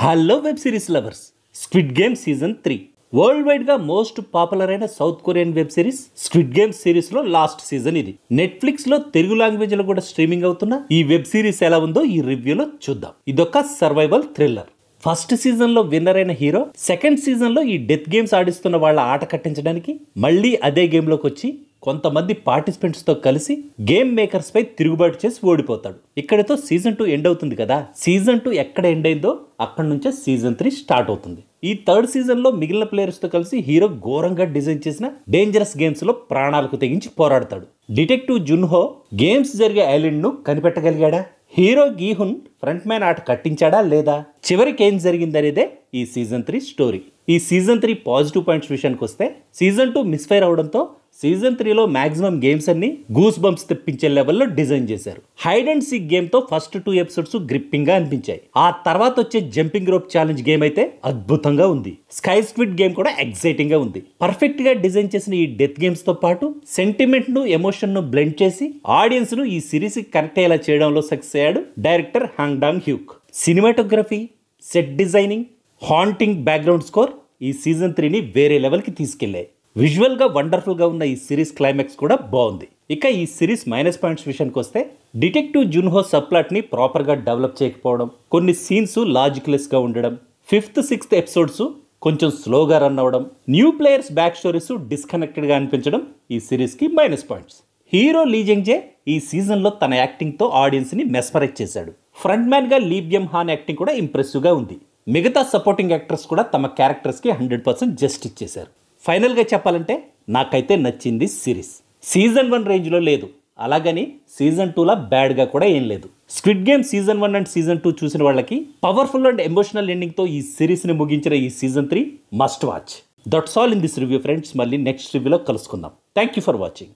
Hello web series lovers, squid game season 3 world wide గా most popular అయిన south Korean web series squid game series లో last season ఇది. Netflix లో Telugu language లో కూడా streaming అవుతున్న ఈ వెబ్ సిరీస్ ఎలా ఉందో ఈ రివ్యూలో చూద్దాం. ఇదొక సర్వైవల్ థ్రిల్లర్. ఫస్ట్ సీజన్ లో విన్నర్ అయిన హీరో సెకండ్ సీజన్ లో ఈ డెత్ గేమ్స్ ఆడిస్తున్న వాళ్ళ ఆట కట్టించడానికి మళ్ళీ అదే గేమ్ లోకి వచ్చి కొంతమంది పార్టిసిపెంట్స్ తో కలిసి గేమ్ మేకర్స్ పై తిరుగుబాటు చేసి ఓడిపోతాడు. ఇక్కడతో సీజన్ 2 ఎండ్ అవుతుంది కదా. సీజన్ 2 ఎక్కడ ఎండ్ అయిందో అక్కడి నుంచే సీజన్ 3 స్టార్ట్ అవుతుంది. ఈ థర్డ్ సీజన్ లో మిగిలిన ప్లేయర్స్ తో కలిసి హీరో ఘోరంగా డిజైన్ చేసిన డేంజరస్ గేమ్స్ లో ప్రాణాలకు తెగించి పోరాడతాడు. డిటెక్టివ్ జున్హో గేమ్స్ జరిగే ఐలాండ్ ను కనిపెట్టగలిగాడా? హీరో గీహున్ ఫ్రంట్ మ్యాన్ ఆట కట్టించాడా లేదా? చివరికి ఏం జరిగిందనేదే ఈ సీజన్ 3 స్టోరీ. ఈ సీజన్ 3 పాజిటివ్ పాయింట్స్ విషయానికి వస్తే సీజన్ 2 మిస్ఫైర్ అవడంతో సీజన్ 3లో మాక్సిమం గేమ్స్ అన్ని గూస్ బంప్స్ తెప్పించే లెవెల్లో డిజైన్ చేశారు. హైడ్ అండ్ సీక్ గేమ్ తో ఫస్ట్ 2 ఎపిసోడ్స్ గ్రిప్పింగ్ గా అనిపించాయి. ఆ తర్వాత వచ్చే జంపింగ్ రోప్ ఛాలెంజ్ గేమ్ అయితే అద్భుతంగా ఉంది. స్కై స్క్విడ్ గేమ్ కూడా ఎక్సైటింగ్ గా ఉంది. పర్ఫెక్ట్ గా డిజైన్ చేసిన ఈ డెత్ గేమ్స్ తో పాటు సెంటిమెంట్ ను ఎమోషన్ ను బ్లెండ్ చేసి ఆడియన్స్ ను ఈ సిరీస్ కి కనెక్ట్ అయ్యేలా చేయడంలో సక్సెస్ అయ్యాడు director Hong Dong Hyuk. Cinematography, set designing, haunting background score ఈ సీజన్ 3ని వేరే లెవెల్కి తీసుకెళ్లాయి. విజువల్గా వండర్ఫుల్గా ఉన్న ఈ సిరీస్ క్లైమాక్స్ కూడా బాగుంది. ఇక ఈ సిరీస్ మైనస్ పాయింట్స్ విషయానికి వస్తే డిటెక్టివ్ జున్హో సబ్ ప్లాట్ని ప్రాపర్గా డెవలప్ చేయకపోవడం, కొన్ని సీన్స్ లాజిక్లెస్గా ఉండడం, 5th 6th ఎపిసోడ్స్ కొంచెం స్లోగా రన్ అవ్వడం, న్యూ ప్లేయర్స్ బ్యాక్ స్టోరీస్ డిస్కనెక్టెడ్గా అనిపించడం ఈ సిరీస్కి మైనస్ పాయింట్స్. హీరో లీ జంగ్ జే ఈ సీజన్లో తన యాక్టింగ్తో ఆడియన్స్ని మెస్మరైజ్ చేశాడు. ఫ్రంట్ మ్యాన్గా లీ బ్యం హాన్ యాక్టింగ్ కూడా ఇంప్రెసివ్గా ఉంది. మిగతా సపోర్టింగ్ యాక్టర్స్ కూడా తమ క్యారెక్టర్స్కి 100% జస్టిస్ చేశారు. ఫైనల్గా చెప్పాలంటే నాకైతే నచ్చింది సిరీస్. సీజన్ 1 రేంజ్లో లేదు, అలాగని సీజన్ 2లా బ్యాడ్గా కూడా ఏం లేదు. Squid game season 1 and season 2 చూసిన వాళ్ళకి పవర్ఫుల్ అండ్ ఎమోషనల్ ఎండింగ్తో ఈ సిరీస్ని ముగించిన ఈ season 3 must watch. That's all in this review friends. మళ్ళీ నెక్స్ట్ రివ్యూలో కలుసుకుందాం. Thank you for watching.